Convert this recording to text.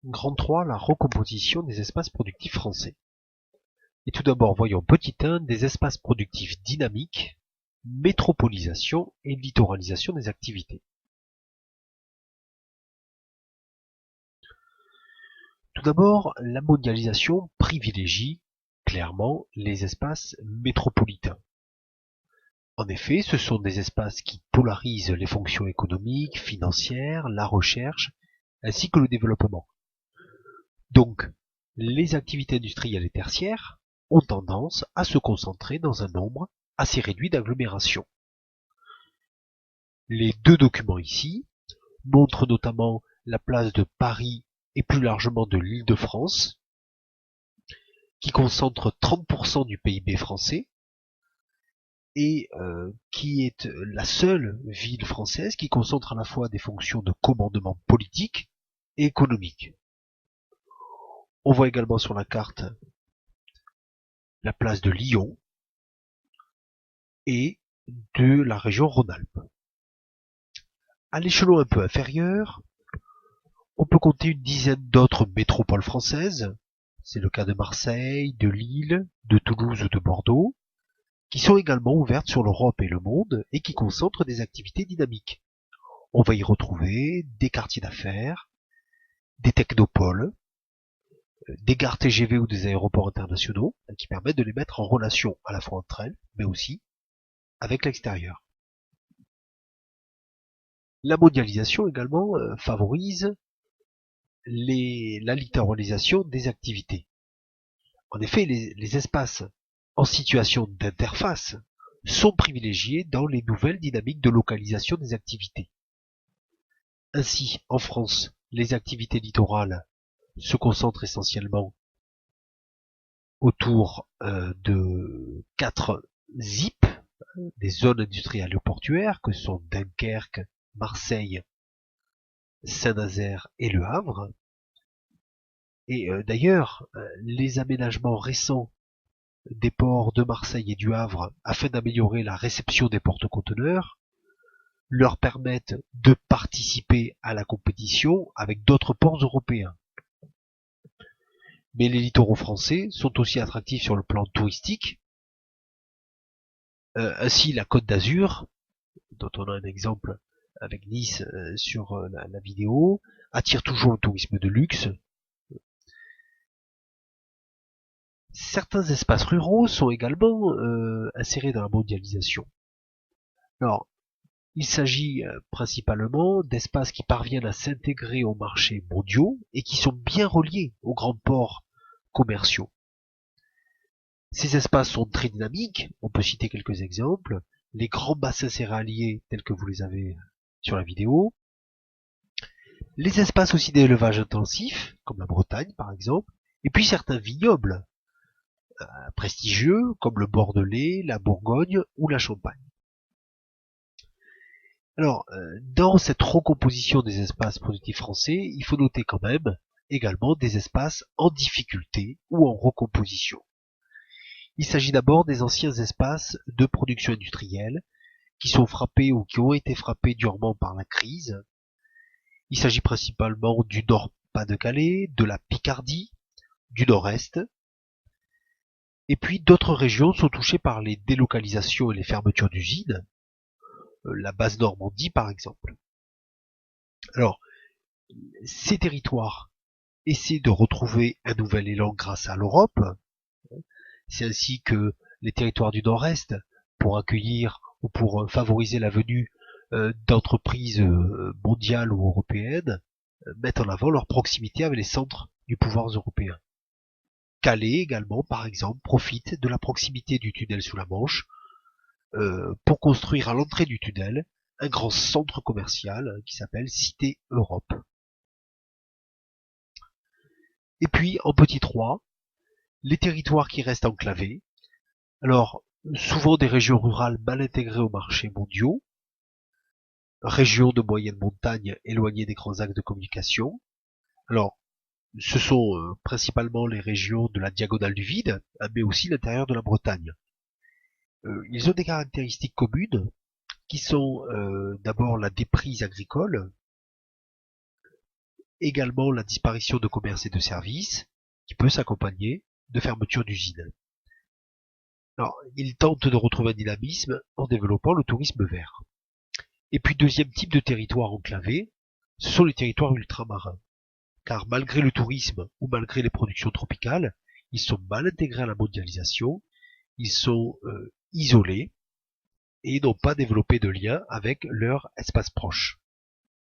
Grand 3, la recomposition des espaces productifs français. Et tout d'abord, voyons petit 1 des espaces productifs dynamiques, métropolisation et littoralisation des activités. Tout d'abord, la mondialisation privilégie clairement les espaces métropolitains. En effet, ce sont des espaces qui polarisent les fonctions économiques, financières, la recherche, ainsi que le développement. Donc, les activités industrielles et tertiaires ont tendance à se concentrer dans un nombre assez réduit d'agglomérations. Les deux documents ici montrent notamment la place de Paris et plus largement de l'Île-de-France, qui concentre 30% du PIB français et qui est la seule ville française qui concentre à la fois des fonctions de commandement politique et économique. On voit également sur la carte la place de Lyon et de la région Rhône-Alpes. À l'échelon un peu inférieur, on peut compter une dizaine d'autres métropoles françaises, c'est le cas de Marseille, de Lille, de Toulouse ou de Bordeaux, qui sont également ouvertes sur l'Europe et le monde et qui concentrent des activités dynamiques. On va y retrouver des quartiers d'affaires, des technopoles, des gares TGV ou des aéroports internationaux qui permettent de les mettre en relation à la fois entre elles, mais aussi avec l'extérieur. La mondialisation également favorise la littoralisation des activités. En effet, les espaces en situation d'interface sont privilégiés dans les nouvelles dynamiques de localisation des activités. Ainsi, en France, les activités littorales se concentrent essentiellement autour de 4 ZIP, des zones industrielles et portuaires, que sont Dunkerque, Marseille, Saint-Nazaire et Le Havre. Et d'ailleurs, les aménagements récents des ports de Marseille et du Havre, afin d'améliorer la réception des porte-conteneurs, leur permettent de participer à la compétition avec d'autres ports européens. Mais les littoraux français sont aussi attractifs sur le plan touristique. Ainsi, la Côte d'Azur, dont on a un exemple avec Nice sur la vidéo, attire toujours le tourisme de luxe. Certains espaces ruraux sont également insérés dans la mondialisation. Alors, il s'agit principalement d'espaces qui parviennent à s'intégrer aux marchés mondiaux et qui sont bien reliés aux grands ports commerciaux. Ces espaces sont très dynamiques, on peut citer quelques exemples, les grands bassins céréaliers tels que vous les avez sur la vidéo, les espaces aussi d'élevage intensif, comme la Bretagne par exemple, et puis certains vignobles prestigieux comme le Bordelais, la Bourgogne ou la Champagne. Alors, dans cette recomposition des espaces productifs français, il faut noter quand même également des espaces en difficulté ou en recomposition. Il s'agit d'abord des anciens espaces de production industrielle qui sont frappés ou qui ont été frappés durement par la crise. Il s'agit principalement du Nord-Pas-de-Calais, de la Picardie, du Nord-Est. Et puis d'autres régions sont touchées par les délocalisations et les fermetures d'usines, la base Normandie par exemple. Alors, ces territoires essaient de retrouver un nouvel élan grâce à l'Europe. C'est ainsi que les territoires du Nord-Est, pour accueillir ou pour favoriser la venue d'entreprises mondiales ou européennes, mettent en avant leur proximité avec les centres du pouvoir européen. Calais également, par exemple, profite de la proximité du tunnel sous la Manche pour construire à l'entrée du tunnel un grand centre commercial qui s'appelle Cité Europe. Et puis, en petit 3, les territoires qui restent enclavés. Alors, souvent des régions rurales mal intégrées aux marchés mondiaux, régions de moyenne montagne éloignées des grands axes de communication. Alors, ce sont principalement les régions de la diagonale du vide, mais aussi l'intérieur de la Bretagne. Ils ont des caractéristiques communes qui sont d'abord la déprise agricole également la disparition de commerces et de services, qui peut s'accompagner de fermeture d'usines. Alors, il tente de retrouver un dynamisme en développant le tourisme vert. Et puis, deuxième type de territoire enclavé, ce sont les territoires ultramarins. Car malgré le tourisme ou malgré les productions tropicales, ils sont mal intégrés à la mondialisation, ils sont isolés et n'ont pas développé de lien avec leur espace proche.